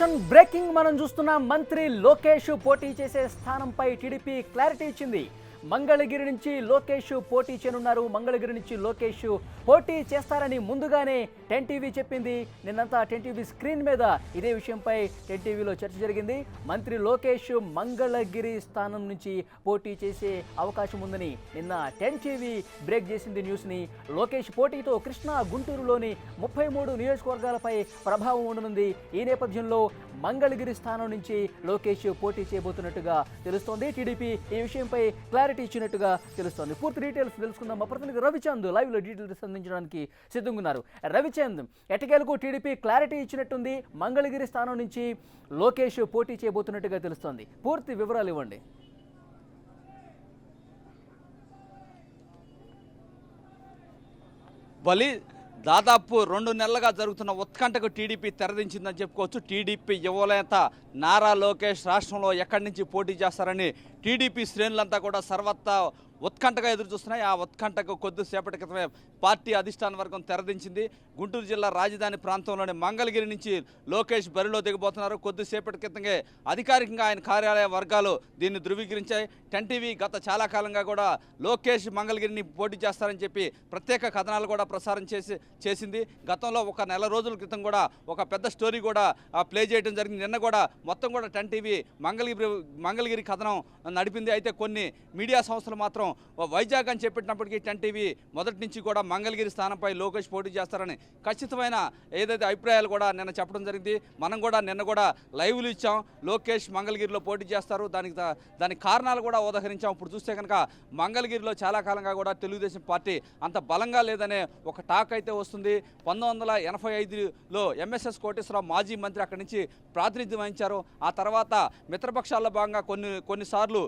Action breaking మనం చూస్తున్నాం. మంత్రి లోకేష్ పోటీ చేసే స్థానంపై టీడీపీ క్లారిటీ ఇచ్చింది. మంగళగిరి నుంచి లోకేష్ పోటీ చేయనున్నారు. మంగళగిరి నుంచి లోకేష్ పోటీ చేస్తారని ముందుగానే 10 టీవీ చెప్పింది. నిన్నంతా 10 టీవీ స్క్రీన్ మీద ఇదే విషయంపై 10 టీవీలో చర్చ జరిగింది. మంత్రి లోకేష్ మంగళగిరి స్థానం నుంచి పోటీ చేసే అవకాశం ఉందని నిన్న 10 టీవీ బ్రేక్ చేసింది న్యూస్ని. లోకేష్ పోటీతో కృష్ణా, గుంటూరులోని 33 నియోజకవర్గాలపై ప్రభావం ఉండనుంది. ఈ నేపథ్యంలో మంగళగిరి స్థానం నుంచి లోకేష్ పోటీ చేయబోతున్నట్టుగా తెలుస్తోంది. టీడీపీ ఈ విషయంపై క్లారిటీ ఇచ్చినట్టుగా తెలుస్తోంది. పూర్తి డీటెయిల్స్ తెలుసుకుందాం. మా ప్రతినిధి రవిచంద్ లైవ్లో డీటెయిల్స్ అందించడానికి సిద్ధంగా ఉన్నారు. రవిచంద్, ఎట్టకేలకు టీడీపీ క్లారిటీ ఇచ్చినట్టుంది. మంగళగిరి స్థానం నుంచి లోకేష్ పోటీ చేయబోతున్నట్టుగా తెలుస్తోంది. పూర్తి వివరాలు ఇవ్వండి. బలి దాదాపు 2 నెలలుగా జరుగుతున్న ఉత్కంఠకు టీడీపీ తెరదించిందని చెప్పుకోవచ్చు. టీడీపీ యువనేత నారా లోకేష్ రాష్ట్రంలో ఎక్కడి నుంచి పోటీ చేస్తారని టీడీపీ శ్రేణులంతా కూడా సర్వత్రా ఉత్కంఠగా ఎదురు చూస్తున్నాయి. ఆ ఉత్కంఠకు కొద్దిసేపటి క్రితమే పార్టీ అధిష్టాన వర్గం తెరదించింది. గుంటూరు జిల్లా రాజధాని ప్రాంతంలోని మంగళగిరి నుంచి లోకేష్ బరిలో దిగబోతున్నారు. కొద్దిసేపటి క్రితంగా అధికారికంగా ఆయన కార్యాలయ వర్గాలు దీన్ని ధృవీకరించాయి. 10 టీవీ గత చాలా కాలంగా కూడా లోకేష్ మంగళగిరిని పోటీ చేస్తారని చెప్పి ప్రత్యేక కథనాలు కూడా ప్రసారం చేసింది. గతంలో ఒక నెల రోజుల క్రితం కూడా ఒక పెద్ద స్టోరీ కూడా ప్లే చేయడం జరిగింది. నిన్న కూడా మొత్తం కూడా 10 టీవీ మంగళగిరి కథనం నడిపింది. అయితే కొన్ని మీడియా సంస్థలు మాత్రం వైజాగ్ అని చెప్పినప్పటికీ 10 టీవీ మొదటి నుంచి కూడా మంగళగిరి స్థానంపై లోకేష్ పోటీ చేస్తారని ఖచ్చితమైన ఏదైతే అభిప్రాయాలు కూడా నిన్న చెప్పడం జరిగింది. మనం కూడా నిన్న కూడా లైవ్లు ఇచ్చాం. లోకేష్ మంగళగిరిలో పోటీ చేస్తారు, దానికి కారణాలు కూడా ఉదహరించాం. ఇప్పుడు చూస్తే కనుక మంగళగిరిలో చాలా కాలంగా కూడా తెలుగుదేశం పార్టీ అంత బలంగా లేదనే ఒక టాక్ అయితే వస్తుంది. 1985లో ఎంఎస్ఎస్ కోటేశ్వరరావు మాజీ మంత్రి అక్కడి నుంచి ప్రాతినిధ్యం వహించారు. ఆ తర్వాత మిత్రపక్షాల్లో భాగంగా కొన్నిసార్లు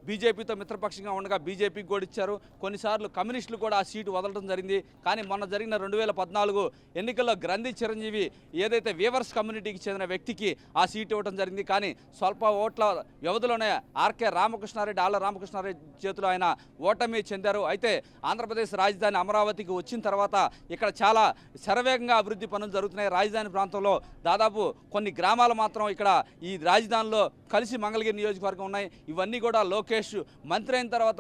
బీజేపీతో మిత్రపక్షంగా ఉండగా బీజేపీకి కూడా ఇచ్చారు. కొన్నిసార్లు కమ్యూనిస్టులు కూడా ఆ సీటు వదలడం జరిగింది. కానీ మొన్న జరిగిన 2014 ఎన్నికల్లో గ్రంథి చిరంజీవి ఏదైతే వీవర్స్ కమ్యూనిటీకి చెందిన వ్యక్తికి ఆ సీటు ఇవ్వడం జరిగింది. కానీ స్వల్ప ఓట్ల వ్యవధిలోనే ఆర్కే రామకృష్ణారెడ్డి, ఆళ్ల రామకృష్ణారెడ్డి చేతిలో ఆయన ఓటమి చెందారు. అయితే ఆంధ్రప్రదేశ్ రాజధాని అమరావతికి వచ్చిన తర్వాత ఇక్కడ చాలా శరవేగంగా అభివృద్ధి పనులు జరుగుతున్నాయి. రాజధాని ప్రాంతంలో దాదాపు కొన్ని గ్రామాలు మాత్రం ఇక్కడ ఈ రాజధానిలో కలిసి మంగళగిరి నియోజకవర్గం ఉన్నాయి. ఇవన్నీ కూడా లోకేష్ మంత్రి అయిన తర్వాత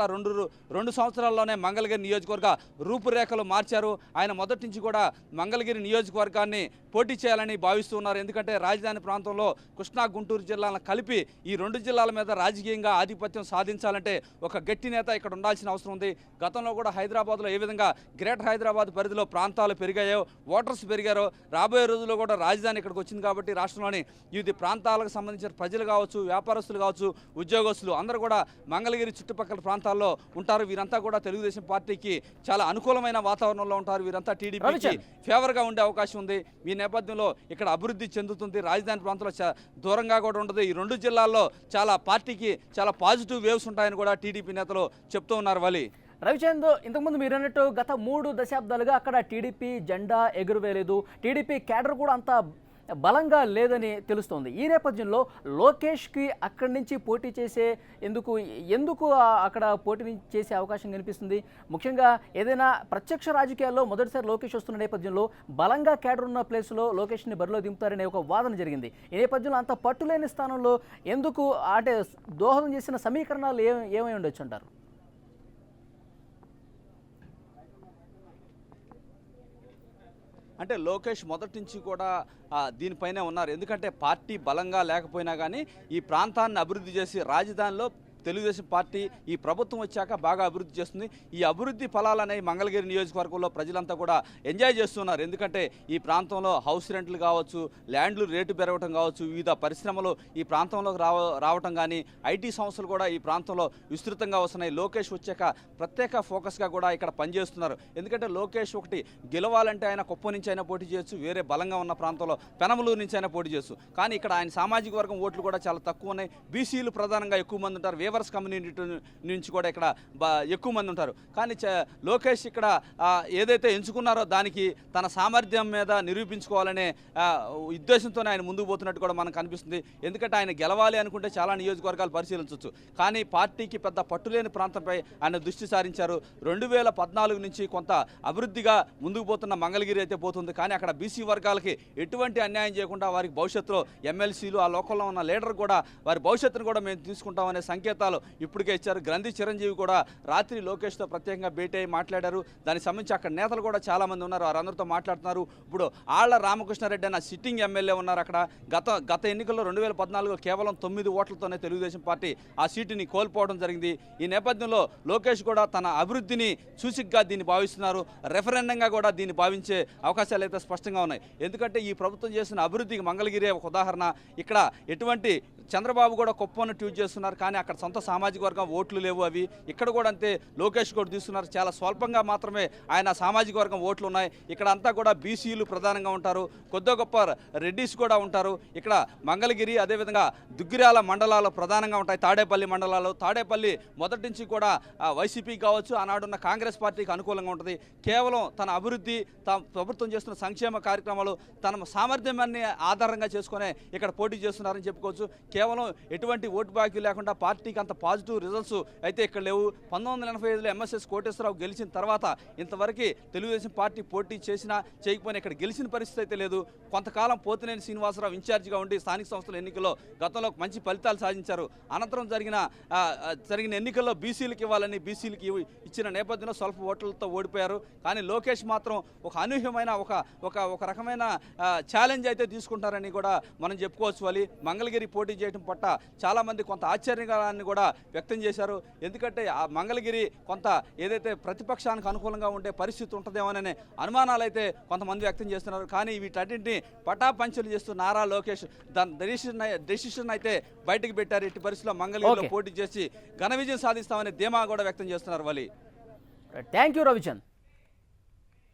రెండు సంవత్సరాల్లోనే మంగళగిరి నియోజకవర్గ రూపురేఖలు మార్చారు. ఆయన మొదటి నుంచి కూడా మంగళగిరి నియోజకవర్గాన్ని పోటీ చేయాలని భావిస్తున్నారు. ఎందుకంటే రాజధాని ప్రాంతంలో కృష్ణా, గుంటూరు జిల్లాలను కలిపి ఈ 2 జిల్లాల మీద రాజకీయంగా ఆధిపత్యం సాధించాలంటే ఒక గట్టి నేత ఇక్కడ ఉండాల్సిన అవసరం ఉంది. గతంలో కూడా హైదరాబాద్లో ఏ విధంగా గ్రేటర్ హైదరాబాద్ పరిధిలో ప్రాంతాలు పెరిగాయో, ఓటర్స్ పెరిగారో, రాబోయే రోజుల్లో కూడా రాజధాని ఇక్కడికి వచ్చింది కాబట్టి రాష్ట్రంలోని వివిధ ప్రాంతాలకు సంబంధించిన ప్రజలు కావచ్చు, వ్యాపారస్తులు కావచ్చు, ఉద్యోగస్తులు అందరూ కూడా మంగళగిరి చుట్టుపక్కల ప్రాంతాల్లో ఉంటారు. వీరంతా కూడా తెలుగుదేశం పార్టీకి చాలా అనుకూలమైన వాతావరణంలో ఉంటారు. వీరంతా టీడీపీకి ఫేవర్గా ఉండే అవకాశం ఉంది. ఈ నేపథ్యంలో ఇక్కడ అభివృద్ధి చెందుతుంది. రాజధాని ప్రాంతంలో దూరంగా కూడా ఉండదు. ఈ 2 జిల్లాల్లో పార్టీకి చాలా పాజిటివ్ వేవ్స్ ఉంటాయని కూడా టీడీపీ నేతలు చెప్తూ ఉన్నారు. వలి రవిచంద్, ఇంతకుముందు మీరు అన్నట్టు గత 3 దశాబ్దాలుగా అక్కడ టీడీపీ జెండా ఎగురవేయలేదు. టీడీపీ క్యాడర్ కూడా అంత బలంగా లేదని తెలుస్తోంది. ఈ నేపథ్యంలో లోకేష్కి అక్కడి నుంచి పోటీ చేసే ఎందుకు అక్కడ పోటీ చేసే అవకాశం కనిపిస్తుంది? ముఖ్యంగా ఏదైనా ప్రత్యక్ష రాజకీయాల్లో మొదటిసారి లోకేష్ వస్తున్న నేపథ్యంలో బలంగా క్యాడర్ ఉన్న ప్లేస్లో లోకేష్ని బరిలో దింపుతారనే ఒక వాదన జరిగింది. ఈ నేపథ్యంలో అంత పట్టులేని స్థానంలో ఎందుకు అంటే దోహదం చేసిన సమీకరణాలు ఏమై ఉండొచ్చు అంటారు? అంటే లోకేష్ మొదటి నుంచి కూడా దీనిపైనే ఉన్నారు. ఎందుకంటే పార్టీ బలంగా లేకపోయినా కానీ ఈ ప్రాంతాన్ని అభివృద్ధి చేసి రాజధానిలో తెలుగుదేశం పార్టీ ఈ ప్రభుత్వం వచ్చాక బాగా అభివృద్ధి చేస్తుంది. ఈ అభివృద్ధి ఫలాలనే మంగళగిరి నియోజకవర్గంలో ప్రజలంతా కూడా ఎంజాయ్ చేస్తున్నారు. ఎందుకంటే ఈ ప్రాంతంలో హౌస్ రెంట్లు కావచ్చు, ల్యాండ్లు రేటు పెరగటం కావచ్చు, వివిధ పరిశ్రమలు ఈ ప్రాంతంలోకి రావటం కానీ, ఐటీ సంస్థలు కూడా ఈ ప్రాంతంలో విస్తృతంగా వస్తున్నాయి. లోకేష్ వచ్చాక ప్రత్యేక ఫోకస్గా కూడా ఇక్కడ పనిచేస్తున్నారు. ఎందుకంటే లోకేష్ ఒకటి గెలవాలంటే ఆయన కుప్పం నుంచి అయినా పోటీ చేయొచ్చు, వేరే బలంగా ఉన్న ప్రాంతంలో పెనమలూరు నుంచి అయినా పోటీ చేయొచ్చు. కానీ ఇక్కడ ఆయన సామాజిక వర్గం ఓట్లు కూడా చాలా తక్కువ ఉన్నాయి. బీసీలు ప్రధానంగా ఎక్కువ మంది ఉంటారు. డ్రైవర్స్ కమ్యూనిటీ నుంచి కూడా ఇక్కడ ఎక్కువ మంది ఉంటారు. కానీ లోకేష్ ఇక్కడ ఏదైతే ఎంచుకున్నారో దానికి తన సామర్థ్యం మీద నిరూపించుకోవాలనే ఉద్దేశంతోనే ఆయన ముందుకు పోతున్నట్టు కూడా మనకు కనిపిస్తుంది. ఎందుకంటే ఆయన గెలవాలి అనుకుంటే చాలా నియోజకవర్గాలు పరిశీలించవచ్చు. కానీ పార్టీకి పెద్ద పట్టులేని ప్రాంతంపై ఆయన దృష్టి సారించారు. 2014 నుంచి కొంత అభివృద్ధిగా ముందుకు పోతున్న మంగళగిరి అయితే పోతుంది. కానీ అక్కడ బీసీ వర్గాలకి ఎటువంటి అన్యాయం చేయకుండా వారికి భవిష్యత్తులో ఎమ్మెల్సీలు ఆ లోకల్లో ఉన్న లీడర్ కూడా వారి భవిష్యత్తును కూడా మేము తీసుకుంటామనే సంకేతాలు ఇప్పటికే ఇచ్చారు. గ్రంథి చిరంజీవి కూడా రాత్రి లోకేష్తో ప్రత్యేకంగా భేటీ అయి మాట్లాడారు. దానికి సంబంధించి అక్కడ నేతలు కూడా చాలామంది ఉన్నారు, వారందరితో మాట్లాడుతున్నారు. ఇప్పుడు ఆళ్ల రామకృష్ణారెడ్డి అన్న సిట్టింగ్ ఎమ్మెల్యే ఉన్నారు అక్కడ. గత ఎన్నికల్లో 2014 కేవలం 9 ఓట్లతోనే తెలుగుదేశం పార్టీ ఆ సీటుని కోల్పోవడం జరిగింది. ఈ నేపథ్యంలో లోకేష్ కూడా తన అభివృద్ధిని సూచికగా దీన్ని భావిస్తున్నారు. రెఫరెండంగా కూడా దీన్ని భావించే అవకాశాలు అయితే స్పష్టంగా ఉన్నాయి. ఎందుకంటే ఈ ప్రభుత్వం చేసిన అభివృద్ధికి మంగళగిరి ఒక ఉదాహరణ. ఇక్కడ ఎటువంటి చంద్రబాబు కూడా గొప్పను ట్వీట్ చేస్తున్నారు, కానీ అక్కడ సొంత సామాజిక వర్గం ఓట్లు లేవు. అవి ఇక్కడ కూడా అంతే. లోకేష్ కూడా తీసుకున్నారు. చాలా స్వల్పంగా మాత్రమే ఆయన సామాజిక వర్గం ఓట్లు ఉన్నాయి. ఇక్కడ అంతా కూడా బీసీలు ప్రధానంగా ఉంటారు, కొద్ది గొప్ప రెడ్డిస్ కూడా ఉంటారు. ఇక్కడ మంగళగిరి అదేవిధంగా దుగ్గిరాల మండలాలు ప్రధానంగా ఉంటాయి. తాడేపల్లి మండలాలు, తాడేపల్లి మొదటి నుంచి కూడా వైసీపీ కావచ్చు ఆనాడున్న కాంగ్రెస్ పార్టీకి అనుకూలంగా ఉంటుంది. కేవలం తన అభివృద్ధి, ప్రభుత్వం చేస్తున్న సంక్షేమ కార్యక్రమాలు తన సామర్థ్యాన్ని ఆధారంగా చేసుకునే ఇక్కడ పోటీ చేస్తున్నారని చెప్పుకోవచ్చు. కేవలం ఎటువంటి ఓటు బాకీ లేకుండా పార్టీకి అంత పాజిటివ్ రిజల్ట్స్ అయితే ఇక్కడ లేవు. 1985లో ఎంఎస్ఎస్ కోటేశ్వరరావు గెలిచిన తర్వాత ఇంతవరకు తెలుగుదేశం పార్టీ పోటీ చేసినా చేయకపోయినా ఇక్కడ గెలిచిన పరిస్థితి అయితే లేదు. కొంతకాలం పోతినేని శ్రీనివాసరావు ఇన్ఛార్జిగా ఉండి స్థానిక సంస్థల ఎన్నికల్లో గతంలో మంచి ఫలితాలు సాధించారు. అనంతరం జరిగిన ఎన్నికల్లో బీసీలకు ఇవ్వాలని బీసీలకి ఇచ్చిన నేపథ్యంలో స్వల్ప ఓట్లతో ఓడిపోయారు. కానీ లోకేష్ మాత్రం ఒక అనూహ్యమైన ఒక రకమైన ఛాలెంజ్ అయితే తీసుకుంటారని కూడా మనం చెప్పుకోవచ్చు. వాళ్ళు మంగళగిరి పోటీ చేయడం పట్ల చాలామంది కొంత ఆశ్చర్యాన్ని కూడా వ్యక్తం చేశారు. ఎందుకంటే ఆ మంగళగిరి కొంత ఏదైతే ప్రతిపక్షానికి అనుకూలంగా ఉండే పరిస్థితి ఉంటుందేమోననే అనుమానాలు అయితే కొంతమంది వ్యక్తం చేస్తున్నారు. కానీ వీటన్నింటినీ పటాపంచలు చేస్తూ నారా లోకేష్ దాని డెసిషన్ అయితే బయటకు పెట్టారు. ఇట్టి పరిస్థితిలో మంగళగిరిలో పోటీ చేసి ఘన విజయం సాధిస్తామనే ధీమా కూడా వ్యక్తం చేస్తున్నారు. వాళ్ళు థ్యాంక్ యూ రవిచంద్.